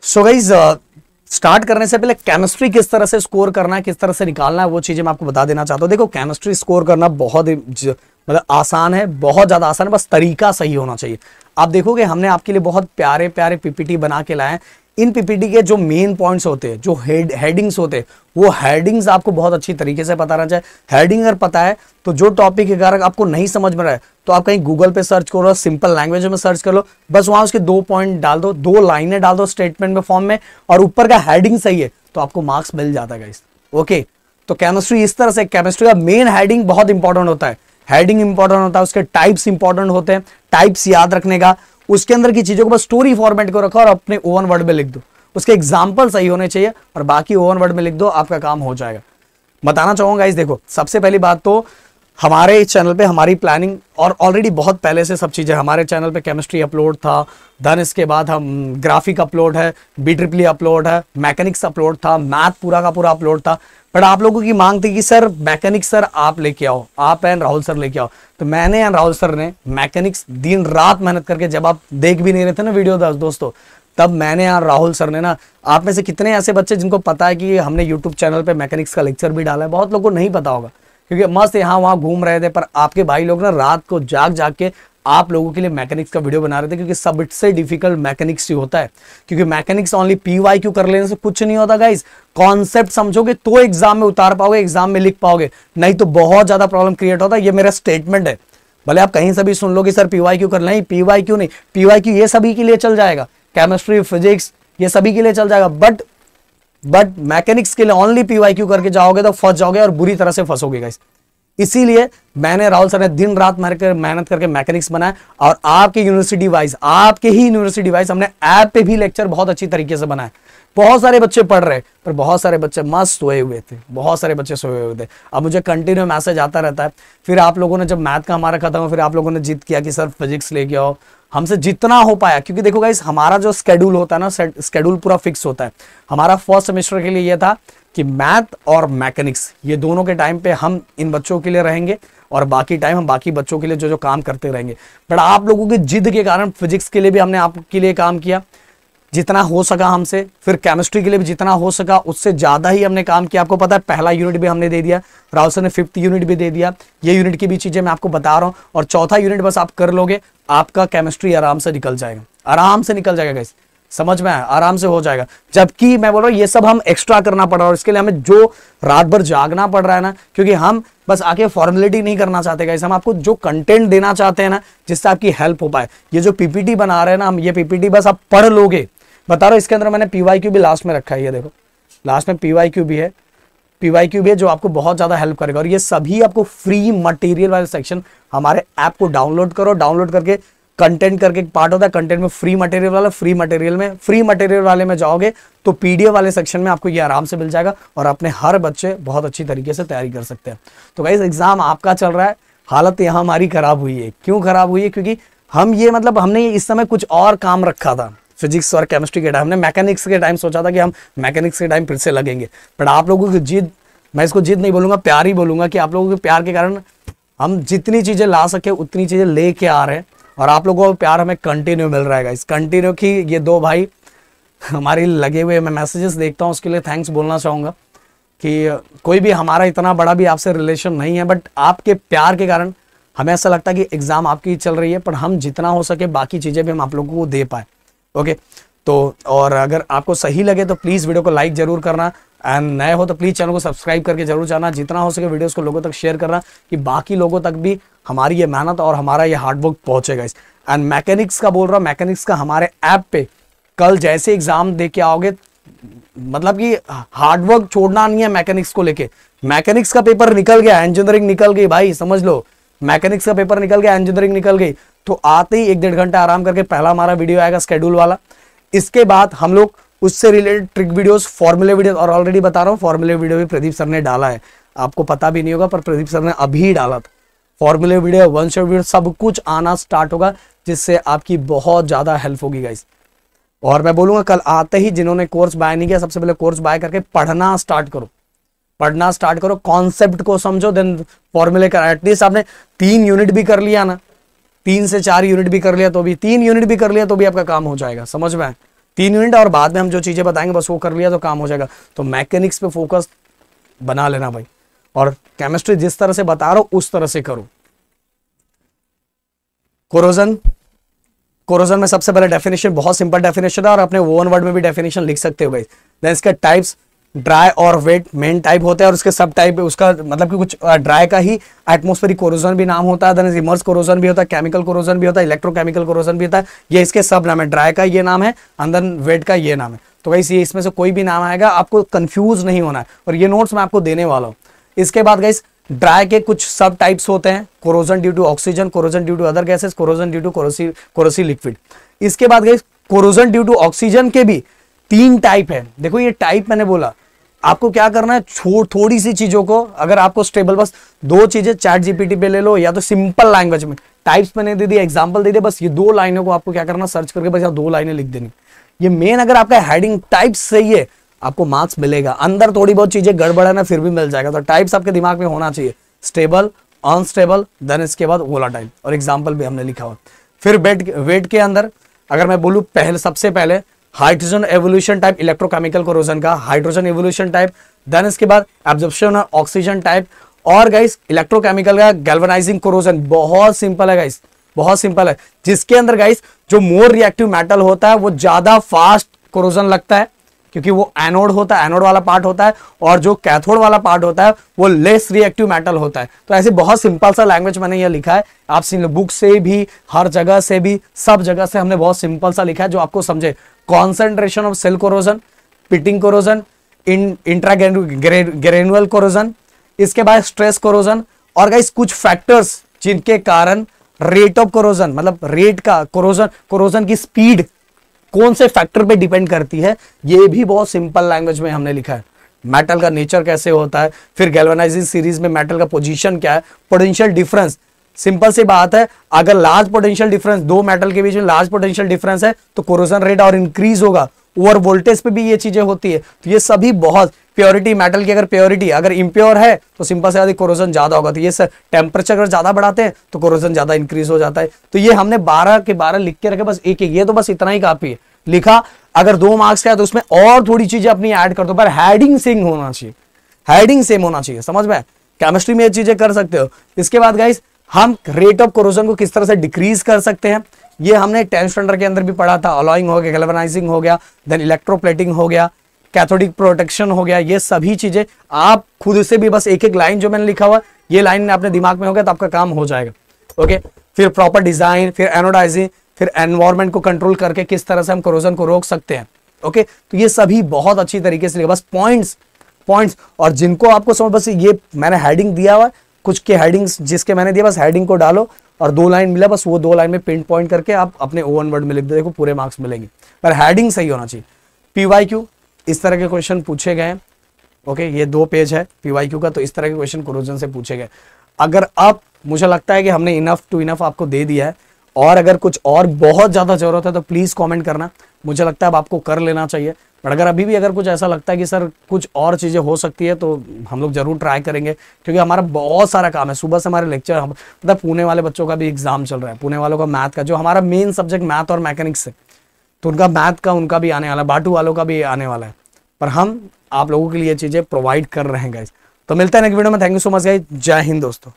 So guys start करने से पहले केमिस्ट्री किस तरह से स्कोर करना है, किस तरह से निकालना है, वो चीजें मैं आपको बता देना चाहता हूँ। देखो केमिस्ट्री स्कोर करना बहुत ही मतलब आसान है, बहुत ज्यादा आसान है, बस तरीका सही होना चाहिए। आप देखोगे हमने आपके लिए बहुत प्यारे प्यारे पीपीटी बना के लाए हैं। इन पीपीटी के जो मेन पॉइंट्स होते हैं, जो हेडिंग्स होते हैं, वो हेडिंग्स आपको बहुत अच्छी तरीके से पता रहना चाहिए। हेडिंग अगर पता है तो जो टॉपिक के कारण आपको नहीं समझ में रहा है तो आप कहीं गूगल पे सर्च करो, सिंपल लैंग्वेज में सर्च कर लो, बस वहां उसके 2 पॉइंट डाल दो, 2 लाइनें डाल दो स्टेटमेंट में फॉर्म में, और ऊपर का हेडिंग सही है तो आपको मार्क्स मिल जाता है गाइस। ओके, तो केमिस्ट्री इस तरह से, केमिस्ट्री का मेन हेडिंग बहुत इंपॉर्टेंट होता है, हेडिंग इंपॉर्टेंट होता है, उसके टाइप्स इंपॉर्टेंट होते हैं, टाइप्स याद रखने का, उसके अंदर की चीजों को बस स्टोरी फॉर्मेट को रखो और अपने ओवन वर्ड में लिख दो, उसके एग्जाम्पल सही होने चाहिए और बाकी ओवन वर्ड में लिख दो, आपका काम हो जाएगा। बताना चाहूंगा इस, देखो सबसे पहली बात तो हमारे चैनल पे हमारी प्लानिंग और ऑलरेडी बहुत पहले से सब चीजें हमारे चैनल पे केमिस्ट्री अपलोड था, देन इसके बाद हम ग्राफिक अपलोड है, BEEE अपलोड है, मैकेनिक्स अपलोड था, मैथ पूरा का पूरा अपलोड था। बट आप लोगों की मांग थी कि सर मैकेनिक्स सर आप लेके आओ, आप एंड राहुल सर लेके आओ, तो मैंने एंड राहुल सर ने मैकेनिक्स दिन रात मेहनत करके, जब आप देख भी नहीं रहे थे ना वीडियो दोस्तों, तब मैंने यार राहुल सर ने ना, आप में से कितने ऐसे बच्चे जिनको पता है कि हमने यूट्यूब चैनल पे मैकेनिक्स का लेक्चर भी डाला है, बहुत लोगों को नहीं पता होगा क्योंकि मस्त यहाँ वहाँ घूम रहे थे, पर आपके भाई लोग ना रात को जाग जाग के आप लोगों के लिए मैकेनिक्स का वीडियो बना रहे थे, क्योंकि सबसे डिफिकल्ट मैकेनिक्स ही होता है। क्योंकि मैकेनिक्स ओनली PYQ कर लेने से कुछ नहीं होता गाइस, कॉन्सेप्ट समझोगे तो एग्जाम में उतार पाओगे, एग्जाम में लिख पाओगे, नहीं तो बहुत ज्यादा प्रॉब्लम क्रिएट होता है। ये मेरा स्टेटमेंट है, भले आप कहीं से भी सुन लो कि सर PYQ कर, नहीं PYQ नहीं, PYQ ये सभी के लिए चल जाएगा, केमिस्ट्री फिजिक्स ये सभी के लिए चल जाएगा, बट मैकेनिक्स के लिए ओनली PYQ करके जाओगे तो फंस जाओगे और बुरी तरह से फंसोगे गाइस। इसीलिए मैंने, राहुल सर ने दिन रात मेहनत करके मैकेनिक्स बनाया, और आपके यूनिवर्सिटी वाइज, आपके ही यूनिवर्सिटी वाइज हमने ऐप पे भी लेक्चर बहुत अच्छी तरीके से बनाया। बहुत सारे बच्चे पढ़ रहे, पर बहुत सारे बच्चे मस्त सोए हुए थे, बहुत सारे बच्चे सोए हुए थे। अब मुझे कंटिन्यू मैसेज आता रहता है। फिर आप लोगों ने, जब मैथ का हमारा खत्म, फिर आप लोगों ने जिद किया कि सर फिजिक्स लेके आओ, हमसे जितना हो पाया, क्योंकि देखो गाइस हमारा जो स्केड्यूल होता है ना, स्केड्यूल पूरा फिक्स होता है। हमारा फर्स्ट सेमेस्टर के लिए यह था कि मैथ और मैकेनिक्स ये दोनों के टाइम पे हम इन बच्चों के लिए रहेंगे और बाकी टाइम हम बाकी बच्चों के लिए जो जो काम करते रहेंगे। बट आप लोगों की जिद के कारण फिजिक्स के लिए भी हमने आपके लिए काम किया जितना हो सका हमसे, फिर केमिस्ट्री के लिए भी जितना हो सका उससे ज्यादा ही हमने काम किया। आपको पता है पहला यूनिट भी हमने दे दिया, राहुल सर ने 5th यूनिट भी दे दिया, ये यूनिट की भी चीजें मैं आपको बता रहा हूं, और 4था यूनिट बस आप कर लोगे, आपका केमिस्ट्री आराम से निकल जाएगा, आराम से निकल जाएगा गाइस, समझ में आया, आराम से हो जाएगा। जबकि मैं बोल रहा हूँ ये सब हम एक्स्ट्रा करना पड़ रहा है, और इसके लिए हमें जो रात भर जागना पड़ रहा है ना, क्योंकि हम बस आके फॉर्मेलिटी नहीं करना चाहते गाइस, हम आपको जो कंटेंट देना चाहते हैं ना, जिससे आपकी हेल्प हो पाए। ये जो PPT बना रहे हैं ना हम, ये PPT बस आप पढ़ लोगे, बता रहा हूं, इसके अंदर मैंने PYQ भी लास्ट में रखा है, ये देखो लास्ट में PYQ भी है, PYQ भी है, जो आपको बहुत ज्यादा हेल्प करेगा। और ये सभी आपको फ्री मटेरियल वाले सेक्शन, हमारे ऐप को डाउनलोड करो, डाउनलोड करके कंटेंट करके एक पार्ट होता है, कंटेंट में फ्री मटेरियल वाला, फ्री मटेरियल वाले में जाओगे तो PDF वाले सेक्शन में आपको ये आराम से मिल जाएगा, और अपने हर बच्चे बहुत अच्छी तरीके से तैयारी कर सकते हैं। तो गाइस एग्जाम आपका चल रहा है, हालत यहाँ हमारी खराब हुई है। क्यों खराब हुई है? क्योंकि हम ये मतलब हमने इस समय कुछ और काम रखा था, फिजिक्स और केमिस्ट्री के टाइम, हमने मैकेनिक्स के टाइम सोचा था कि हम मैकेनिक्स के टाइम फिर से लगेंगे, बट आप लोगों की जिद, मैं इसको जिद नहीं बोलूंगा, प्यार ही बोलूंगा, कि आप लोगों के प्यार के कारण हम जितनी चीजें ला सके उतनी चीजें लेके आ रहे हैं, और आप लोगों को प्यार हमें कंटिन्यू मिल रहा है। इस कंटिन्यू की ये 2 भाई हमारी लगे हुए, मैं मैसेजेस देखता हूँ उसके लिए थैंक्स बोलना चाहूंगा, कि कोई भी हमारा इतना बड़ा भी आपसे रिलेशन नहीं है, बट आपके प्यार के कारण हमें ऐसा लगता है कि एग्जाम आपकी चल रही है, पर हम जितना हो सके बाकी चीजें भी हम आप लोगों को दे पाए। ओके, तो और अगर आपको सही लगे तो प्लीज वीडियो को लाइक जरूर करना, एंड नए हो तो प्लीज चैनल को सब्सक्राइब करके जरूर जाना, जितना हो सके वीडियोस को लोगों तक शेयर करना, कि बाकी लोगों तक भी हमारी ये मेहनत और हमारा ये हार्डवर्क पहुंचेगा। इस एंड मैकेनिक्स का बोल रहा हूँ, मैकेनिक्स का हमारे ऐप पे कल जैसे एग्जाम दे के आओगे, मतलब कि हार्डवर्क छोड़ना नहीं है मैकेनिक्स को लेके। मैकेनिक्स का पेपर निकल गया, इंजीनियरिंग निकल गई भाई, समझ लो मैकेनिक्स का पेपर निकल गया, इंजीनियरिंग निकल गई, तो आते ही 1-1.5 घंटा आराम करके पहला हमारा वीडियो आएगा स्केड्यूल वाला। इसके बाद हम लोग उससे रिलेटेड ट्रिक वीडियोस, फॉर्मूले वीडियो, और ऑलरेडी बता रहा हूँ फॉर्मूले वीडियो भी प्रदीप सर ने डाला है, आपको पता भी नहीं होगा पर प्रदीप सर ने अभी डाला था। फॉर्मूले वीडियो, 1 शॉट वीडियो सब कुछ आना स्टार्ट होगा, जिससे आपकी बहुत ज्यादा हेल्प होगी गाइस। और मैं बोलूंगा कल आते ही जिन्होंने कोर्स बाय नहीं किया, सबसे पहले कोर्स बाय करके पढ़ना स्टार्ट करो, कॉन्सेप्ट को समझो, देन फॉर्मूले का एटलीस्ट आपने 3 यूनिट भी कर लिया ना, 3 से 4 यूनिट भी कर लिया तो भी, 3 यूनिट भी कर लिया तो भी आपका काम हो जाएगा, समझ में आए? 3 यूनिट और बाद में हम जो चीजें बताएंगे बस वो कर लिया तो काम हो जाएगा। तो मैकेनिक्स पे फोकस बना लेना भाई, और केमिस्ट्री जिस तरह से बता रहा हूं उस तरह से करो। कोरोजन, कोरोजन में सबसे पहले डेफिनेशन बहुत सिंपल डेफिनेशन है और अपने वन वर्ड में भी डेफिनेशन लिख सकते हो भाई। देन इसके टाइप्स ड्राई और वेट मेन टाइप होते हैं, और उसके सब टाइप उसका मतलब कि कुछ ड्राई का ही एटमॉस्फेरिक कोरोजन भी नाम होता है, देन इमर्स कोरोजन भी होता है, केमिकल कोरोजन भी होता है, इलेक्ट्रोकेमिकल कोरोजन भी होता है। ये इसके सब नाम है, ड्राई का ये नाम है, अंदर वेट का ये नाम है। तो गाइस ये इसमें से कोई भी नाम आएगा, आपको कंफ्यूज नहीं होना है, और ये नोट्स मैं आपको देने वाला हूँ। इसके बाद गाइस ड्राई के कुछ सब टाइप्स होते हैं, corrosion due to oxygen, corrosion due to other gases, corrosion due to corrosive liquid. इसके बाद guys corrosion due to oxygen के भी 3 टाइप है। देखो ये टाइप मैंने बोला, आपको क्या करना है, थोड़ी सी चीजों को, अगर आपको स्टेबल बस 2 चीजें चैट जीपीटी पे ले लो, या तो सिंपल लैंग्वेज में टाइप्स मैंने दे दी, एग्जांपल दे दिया, बस ये 2 लाइनों को आपको क्या करना, सर्च करके बस यहाँ 2 लाइनें लिख देनी। ये मेन अगर आपका हेडिंग टाइप्स सही है आपको मार्क्स मिलेगा। अंदर थोड़ी बहुत चीजें गड़बड़ है ना फिर भी मिल जाएगा। तो टाइप्स आपके दिमाग में होना चाहिए, स्टेबल, अनस्टेबल, देन इसके बाद वोलाटाइल, और एग्जाम्पल भी हमने लिखा हुआ। फिर वेट के अंदर अगर मैं बोलूं सबसे पहले hydrogen evolution type electrochemical corrosion का, हाइड्रोजन एवोल्यूशन टाइप, देन इसके बाद एब्जॉर्प्शन और ऑक्सीजन टाइप, और गाइस इलेक्ट्रोकेमिकल का गैल्वेनाइजिंग कोरोजन। बहुत सिंपल है गाइस, बहुत सिंपल है, जिसके अंदर गाइस जो मोर रिएक्टिव मेटल होता है वो ज्यादा फास्ट कोरोजन लगता है, क्योंकि वो एनोड होता है, एनोड वाला पार्ट होता है, और जो कैथोड वाला पार्ट होता है वो लेस रिएक्टिव मेटल होता है। तो ऐसे बहुत सिंपल सा लैंग्वेज मैंने ये लिखा है, आप बुक से भी, हर जगह से भी, सब जगह से हमने बहुत सिंपल सा लिखा है जो आपको समझे। Concentration of cell corrosion, pitting corrosion, intragranular corrosion, इसके बाद स्ट्रेस कोरोजन, और गाइस कुछ फैक्टर्स जिनके कारण रेट ऑफ कोरोजन, मतलब रेट का कोरोजन की स्पीड कौन से फैक्टर पे डिपेंड करती है, ये भी बहुत सिंपल लैंग्वेज में हमने लिखा है। मेटल का नेचर कैसे होता है, फिर गैल्वेनाइजिंग सीरीज में मेटल का पोजीशन क्या है, पोटेंशियल डिफरेंस। सिंपल सी बात है, अगर लार्ज पोटेंशियल डिफरेंस, 2 मेटल के बीच में लार्ज पोटेंशियल डिफरेंस है तो कोरोजन रेट और इंक्रीज होगा। ओवर वोल्टेज पे भी ये चीजें होती है। तो ये सभी बहुत, प्योरिटी मेटल की अगर प्योरिटी अगर इम्प्योर है तो सिंपल से ज्यादा कोरोजन ज्यादा होगा। तो ये सर टेम्परेचर अगर ज्यादा बढ़ाते हैं तो कोरोजन ज्यादा इंक्रीज हो जाता है। तो ये हमने 12 के 12 लिख के रखे, बस एक ये तो बस इतना ही काफी है। लिखा, अगर 2 मार्क्स का है तो उसमें और थोड़ी चीजें अपनी ऐड कर दो, पर हेडिंग सेम होना चाहिए, हेडिंग सेम होना चाहिए, समझ में। केमिस्ट्री में ये चीजें कर सकते हो। इसके बाद गाइस हम रेट ऑफ कोरोजन को किस तरह से डिक्रीज कर सकते हैं, ये हमने 10th स्टैंडर्ड के अंदर भी पढ़ा था। अलॉइंग हो गया, गैल्वेनाइजिंग हो गया, देन इलेक्ट्रोप्लेटिंग हो गया, कैथोडिक प्रोटेक्शन हो गया। ये सभी चीजें आप खुद से भी बस एक एक लाइन जो मैंने लिखा हुआ ये लाइन अपने दिमाग में हो गया तो आपका काम हो जाएगा। ओके, फिर प्रॉपर डिजाइन, फिर एनोडाइजिंग, फिर एनवायरमेंट को कंट्रोल करके किस तरह से हम कोरोजन को रोक सकते हैं। ओके, तो ये सभी बहुत अच्छी तरीके से लिखा, बस पॉइंट्स, और जिनको आपको समझ, बस ये मैंने हेडिंग दिया हुआ, कुछ के हेडिंग्स जिसके मैंने दिया, बस हेडिंग को डालो और 2 लाइन मिला, बस वो 2 लाइन में पिन पॉइंट करके आप अपने ओवन वर्ड में लिख दो, देखो पूरे मार्क्स मिलेंगे, पर हेडिंग सही होना चाहिए। पीवाईक्यू इस तरह के क्वेश्चन पूछे गए। ओके, ये 2 पेज है पीवाईक्यू का, तो इस तरह के क्वेश्चन कोरोजन से पूछे गए। अगर अब मुझे लगता है कि हमने इनफ टू इनफ आपको दे दिया है, और अगर कुछ और बहुत ज्यादा जरूरत है तो प्लीज कमेंट करना। मुझे लगता है अब आपको कर लेना चाहिए, बट अगर अभी भी अगर कुछ ऐसा लगता है कि सर कुछ और चीजें हो सकती है तो हम लोग जरूर ट्राई करेंगे, क्योंकि हमारा बहुत सारा काम है। सुबह से हमारे लेक्चर, मतलब पुणे वाले बच्चों का भी एग्जाम चल रहा है, पुणे वालों का मैथ का, जो हमारा मेन सब्जेक्ट मैथ और मैकेनिक्स है, तो उनका मैथ का उनका भी आने वाला है, बाटू वालों का भी आने वाला है, पर हम आप लोगों के लिए चीजें प्रोवाइड कर रहे हैं गाइज। तो मिलते हैं नेक्स्ट वीडियो में। Thank you so much guys, जय हिंद दोस्तों।